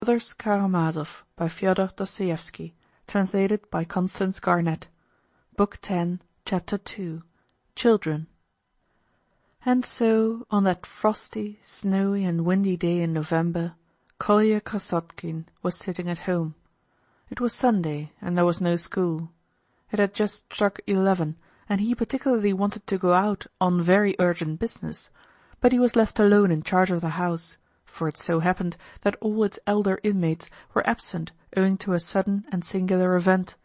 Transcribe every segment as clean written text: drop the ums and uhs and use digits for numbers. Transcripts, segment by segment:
Brothers Karamazov by Fyodor Dostoevsky, translated by Constance Garnett. Book 10, Chapter 2. Children. And so, on that frosty, snowy and windy day in November, Kolya Krasotkin was sitting at home. It was Sunday, and there was no school. It had just struck 11, and he particularly wanted to go out on very urgent business, but he was left alone in charge of the house, for it so happened that all its elder inmates were absent owing to a sudden and singular event.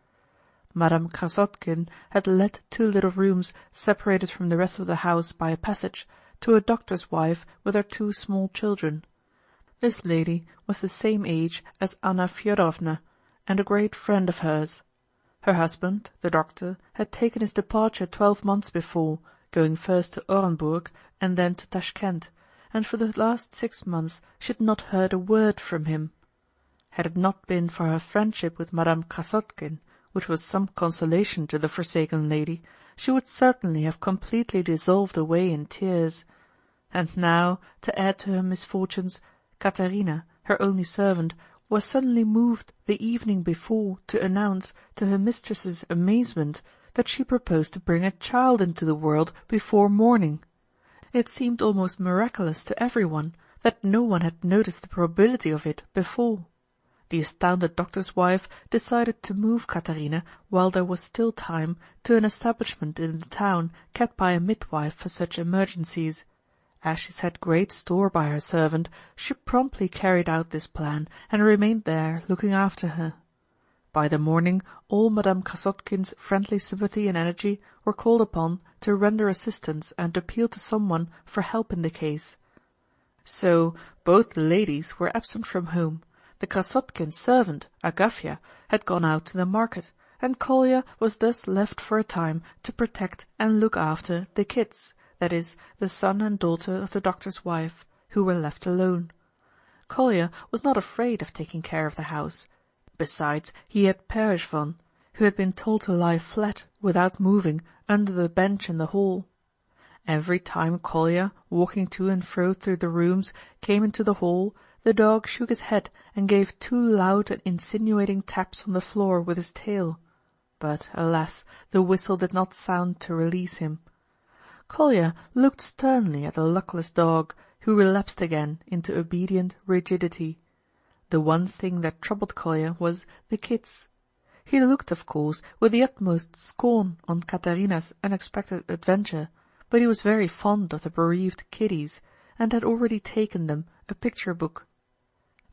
Madame Krasotkin had let 2 little rooms, separated from the rest of the house by a passage, to a doctor's wife with her 2 small children. This lady was the same age as Anna Fyodorovna, and a great friend of hers. Her husband, the doctor, had taken his departure 12 months before, going first to Orenburg and then to Tashkent, and for the last 6 months she had not heard a word from him. Had it not been for her friendship with Madame Krasotkin, which was some consolation to the forsaken lady, she would certainly have completely dissolved away in tears. And now, to add to her misfortunes, Katerina, her only servant, was suddenly moved the evening before to announce, to her mistress's amazement, that she proposed to bring a child into the world before morning. It seemed almost miraculous to everyone that no one had noticed the probability of it before. The astounded doctor's wife decided to move Katerina, while there was still time, to an establishment in the town kept by a midwife for such emergencies. As she set great store by her servant, she promptly carried out this plan and remained there looking after her. By the morning all Madame Krasotkin's friendly sympathy and energy were called upon to render assistance and appeal to someone for help in the case. So both the ladies were absent from home. The Krasotkin servant, Agafya, had gone out to the market, and Kolya was thus left for a time to protect and look after the kids, that is, the son and daughter of the doctor's wife, who were left alone. Kolya was not afraid of taking care of the house. Besides, he had Pereshvon, who had been told to lie flat, without moving, under the bench in the hall. Every time Kolya, walking to and fro through the rooms, came into the hall, the dog shook his head and gave 2 loud and insinuating taps on the floor with his tail. But, alas, the whistle did not sound to release him. Kolya looked sternly at the luckless dog, who relapsed again into obedient rigidity. The one thing that troubled Kolya was the kids. He looked, of course, with the utmost scorn on Katerina's unexpected adventure, but he was very fond of the bereaved kiddies, and had already taken them a picture book.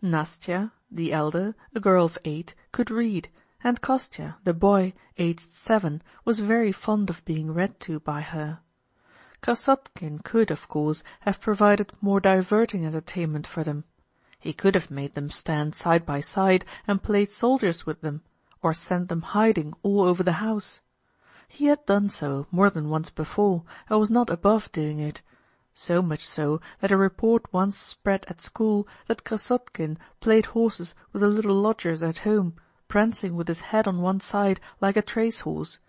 Nastya, the elder, a girl of 8, could read, and Kostya, the boy, aged 7, was very fond of being read to by her. Krasotkin could, of course, have provided more diverting entertainment for them. He could have made them stand side by side and played soldiers with them, or sent them hiding all over the house. He had done so more than once before, and was not above doing it, so much so that a report once spread at school that Krasotkin played horses with the little lodgers at home, prancing with his head on one side like a trace-horse.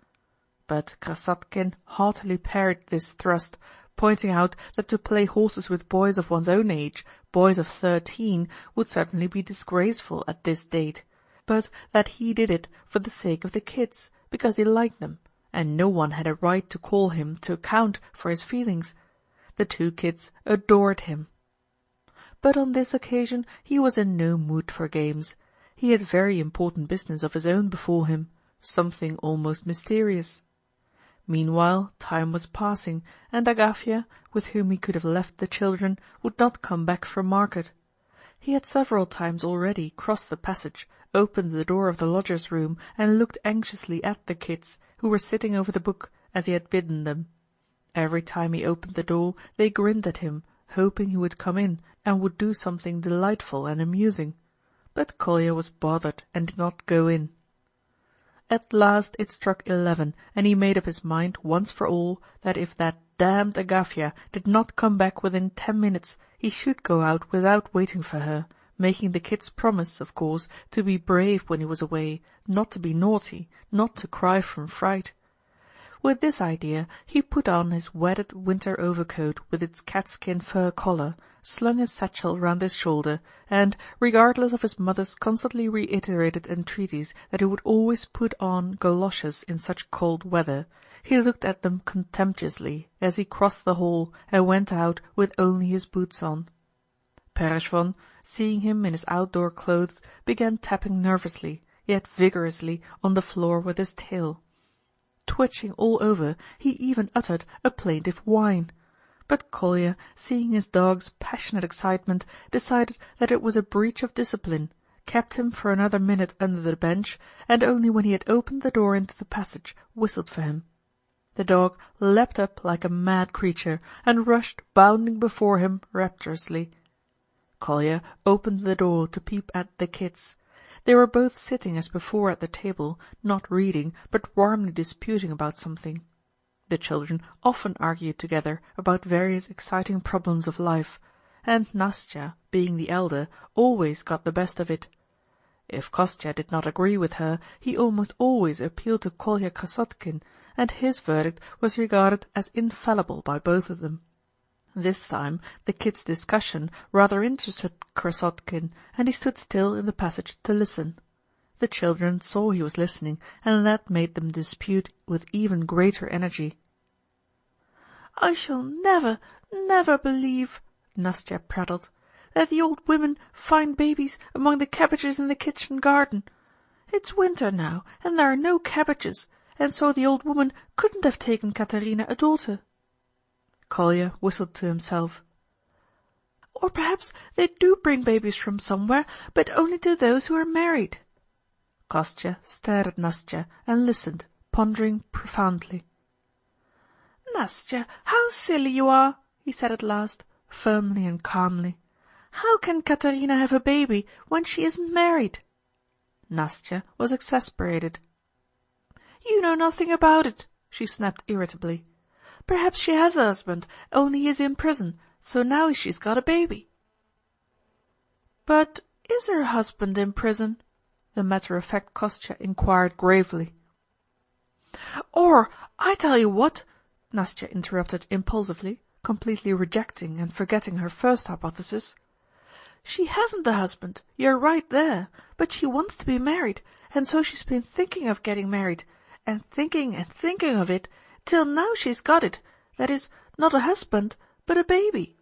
But Krasotkin heartily parried this thrust, pointing out that to play horses with boys of one's own age, boys of 13, would certainly be disgraceful at this date, but that he did it for the sake of the kids, because he liked them, and no one had a right to call him to account for his feelings. The 2 kids adored him. But on this occasion he was in no mood for games. He had very important business of his own before him, something almost mysterious. Meanwhile time was passing, and Agafya, with whom he could have left the children, would not come back from market. He had several times already crossed the passage, opened the door of the lodger's room, and looked anxiously at the kids, who were sitting over the book, as he had bidden them. Every time he opened the door they grinned at him, hoping he would come in and would do something delightful and amusing. But Kolya was bothered and did not go in. At last it struck 11, and he made up his mind once for all that if that damned Agafya did not come back within 10 minutes, he should go out without waiting for her, making the kids promise, of course, to be brave when he was away, not to be naughty, not to cry from fright. With this idea he put on his wadded winter overcoat with its catskin fur collar, slung his satchel round his shoulder, and, regardless of his mother's constantly reiterated entreaties that he would always put on goloshes in such cold weather, he looked at them contemptuously as he crossed the hall and went out with only his boots on. Perezvon, seeing him in his outdoor clothes, began tapping nervously, yet vigorously, on the floor with his tail. Twitching all over, he even uttered a plaintive whine. But Kolya, seeing his dog's passionate excitement, decided that it was a breach of discipline, kept him for another minute under the bench, and only when he had opened the door into the passage whistled for him. The dog leapt up like a mad creature, and rushed bounding before him rapturously. Kolya opened the door to peep at the kids. They were both sitting as before at the table, not reading, but warmly disputing about something. The children often argued together about various exciting problems of life, and Nastya, being the elder, always got the best of it. If Kostya did not agree with her, he almost always appealed to Kolya Krasotkin, and his verdict was regarded as infallible by both of them. This time the kids' discussion rather interested Krasotkin, and he stood still in the passage to listen. The children saw he was listening, and that made them dispute with even greater energy. "I shall never, never believe," Nastya prattled, "that the old women find babies among the cabbages in the kitchen garden. It's winter now, and there are no cabbages, and so the old woman couldn't have taken Katerina a daughter." Kolya whistled to himself. "Or perhaps they do bring babies from somewhere, but only to those who are married." Kostya stared at Nastya and listened, pondering profoundly. "Nastya, how silly you are!" he said at last, firmly and calmly. "How can Katerina have a baby when she isn't married?" Nastya was exasperated. "You know nothing about it," she snapped irritably. "Perhaps she has a husband, only he is in prison, so now she's got a baby." "But is her husband in prison?" the matter-of-fact Kostya inquired gravely. "Or, I tell you what," Nastya interrupted impulsively, completely rejecting and forgetting her first hypothesis. "She hasn't a husband, you're right there, but she wants to be married, and so she's been thinking of getting married, and thinking of it, till now she's got it, that is, not a husband, but a baby."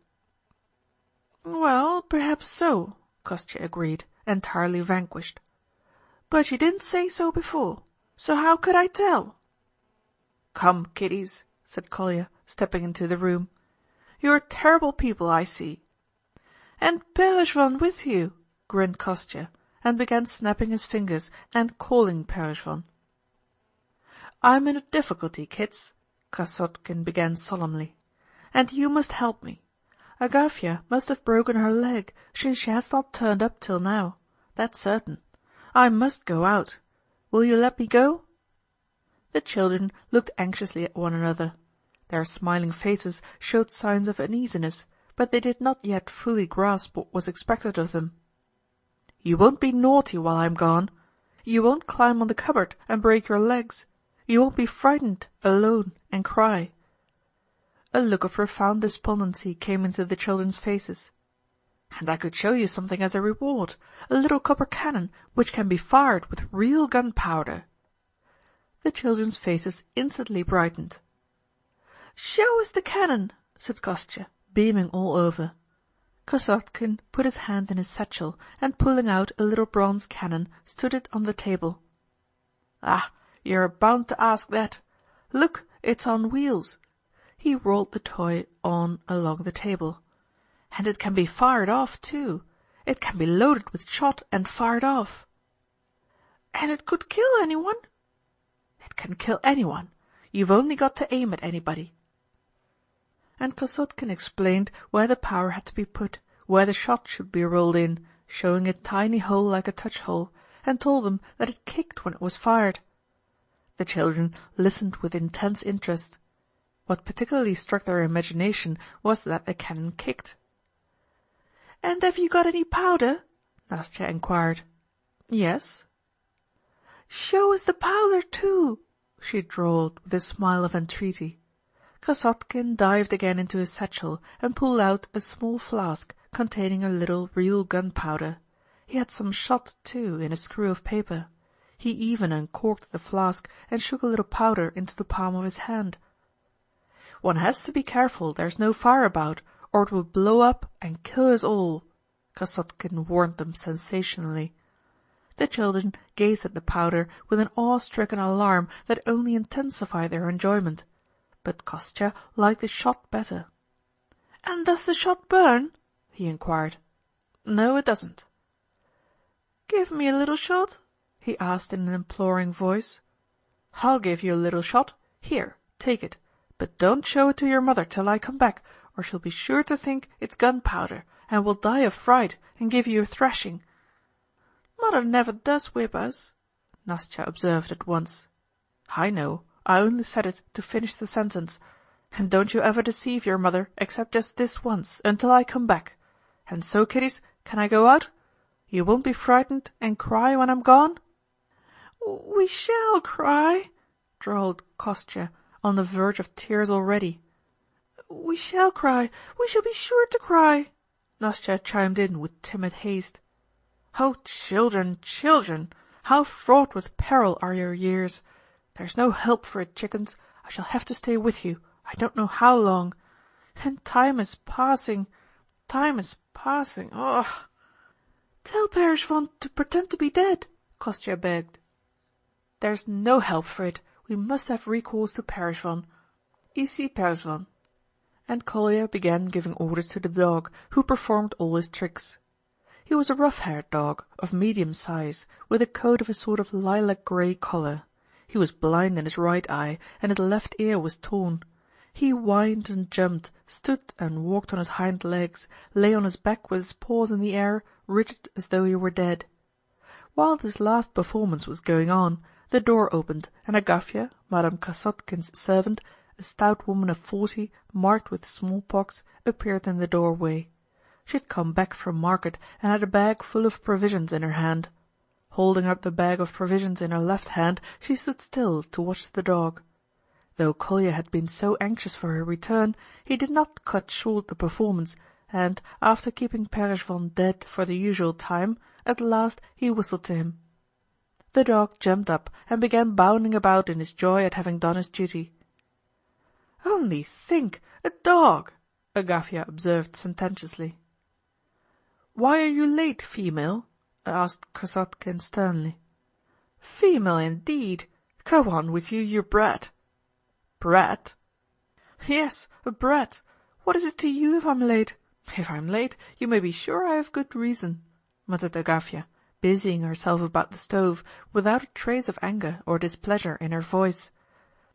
"Well, perhaps so," Kostya agreed, entirely vanquished. "But you didn't say so before, so how could I tell?" "Come, kiddies," said Kolya, stepping into the room. "You're terrible people, I see." "And Perezvon with you," grinned Kostya, and began snapping his fingers and calling Perezvon. "I'm in a difficulty, kids," Krasotkin began solemnly, "and you must help me. Agafya must have broken her leg, since she has not turned up till now. That's certain. I must go out. Will you let me go?" The children looked anxiously at one another. Their smiling faces showed signs of uneasiness, but they did not yet fully grasp what was expected of them. "You won't be naughty while I'm gone. You won't climb on the cupboard and break your legs. You won't be frightened, alone, and cry." A look of profound despondency came into the children's faces. "And I could show you something as a reward, a little copper cannon, which can be fired with real gunpowder." The children's faces instantly brightened. "Show us the cannon," said Kostya, beaming all over. Krasotkin put his hand in his satchel, and pulling out a little bronze cannon, stood it on the table. "Ah, you're bound to ask that. Look, it's on wheels." He rolled the toy on along the table. "And it can be fired off, too. It can be loaded with shot and fired off." "And it could kill anyone?" "It can kill anyone. You've only got to aim at anybody." And Krasotkin explained where the powder had to be put, where the shot should be rolled in, showing a tiny hole like a touch-hole, and told them that it kicked when it was fired. The children listened with intense interest. What particularly struck their imagination was that the cannon kicked. "And have you got any powder?" Nastya inquired. "Yes." "Show us the powder too," she drawled with a smile of entreaty. Krasotkin dived again into his satchel and pulled out a small flask containing a little real gunpowder. He had some shot, too, in a screw of paper. He even uncorked the flask and shook a little powder into the palm of his hand. "One has to be careful there's no fire about, or it will blow up and kill us all," Krasotkin warned them sensationally. The children gazed at the powder with an awe-stricken alarm that only intensified their enjoyment. But Kostya liked the shot better. "And does the shot burn?" he inquired. "No, it doesn't." "Give me a little shot?" he asked in an imploring voice. "I'll give you a little shot. Here, take it. But don't show it to your mother till I come back, or she'll be sure to think it's gunpowder, and will die of fright and give you a thrashing." "Mother never does whip us," Nastya observed at once. "I know. I only said it to finish the sentence. And don't you ever deceive your mother except just this once, until I come back. And so, kiddies, can I go out? You won't be frightened and cry when I'm gone?" "We shall cry," drawled Kostya, on the verge of tears already. "We shall cry. We shall be sure to cry," Nastya chimed in with timid haste. "Oh, children, children! How fraught with peril are your years! There's no help for it, chickens. I shall have to stay with you, I don't know how long. And time is passing, oh!" "Tell Pereshvon to pretend to be dead," Kostya begged. "There's no help for it. We must have recourse to Pereshvon. Ici Pereshvon." And Kolya began giving orders to the dog, who performed all his tricks. He was a rough-haired dog, of medium size, with a coat of a sort of lilac-grey colour. He was blind in his right eye, and his left ear was torn. He whined and jumped, stood and walked on his hind legs, lay on his back with his paws in the air, rigid as though he were dead. While this last performance was going on, the door opened, and Agafya, Madame Krasotkin's servant, a stout woman of 40, marked with smallpox, appeared in the doorway. She had come back from market and had a bag full of provisions in her hand. Holding up the bag of provisions in her left hand, she stood still to watch the dog. Though Kolya had been so anxious for her return, he did not cut short the performance, and, after keeping Pereshvon dead for the usual time, at last he whistled to him. The dog jumped up and began bounding about in his joy at having done his duty. "Only think, a dog!" Agafya observed sententiously. "Why are you late, female?" asked Krasotkin sternly. "Female indeed! Go on with you, you brat!" "Brat?" "Yes, a brat. What is it to you if I'm late? If I'm late, you may be sure I have good reason," muttered Agafya, busying herself about the stove, without a trace of anger or displeasure in her voice.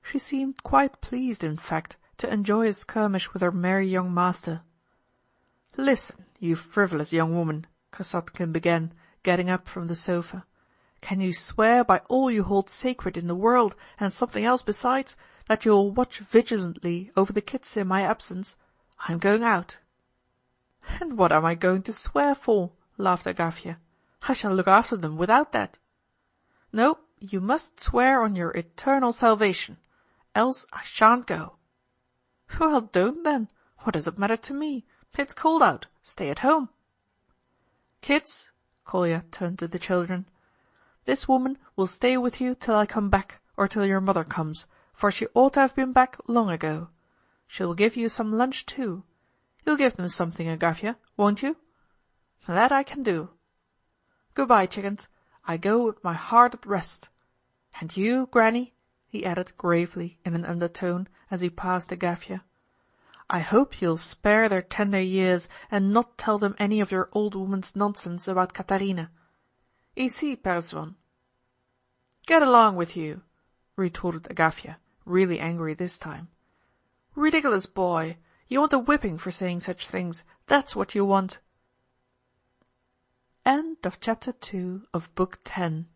She seemed quite pleased, in fact, to enjoy a skirmish with her merry young master. "Listen, you frivolous young woman," Krasotkin began, getting up from the sofa. "Can you swear by all you hold sacred in the world, and something else besides, that you will watch vigilantly over the kids in my absence? I'm going out." "And what am I going to swear for?" laughed Agafya. "I shall look after them without that." "No, you must swear on your eternal salvation, else I shan't go." "Well, don't then. What does it matter to me? It's cold out. Stay at home." "Kids," Kolya turned to the children, "this woman will stay with you till I come back, or till your mother comes, for she ought to have been back long ago. She will give you some lunch too. You'll give them something, Agafya, won't you?" "That I can do." "Good-bye, chickens. I go with my heart at rest. And you, Granny," he added gravely in an undertone, as he passed Agafya, "I hope you'll spare their tender years and not tell them any of your old woman's nonsense about Katerina. Ici, Pereshvon." "Get along with you," retorted Agafya, really angry this time. "Ridiculous boy! You want a whipping for saying such things, that's what you want." End of Chapter 2 of Book 10.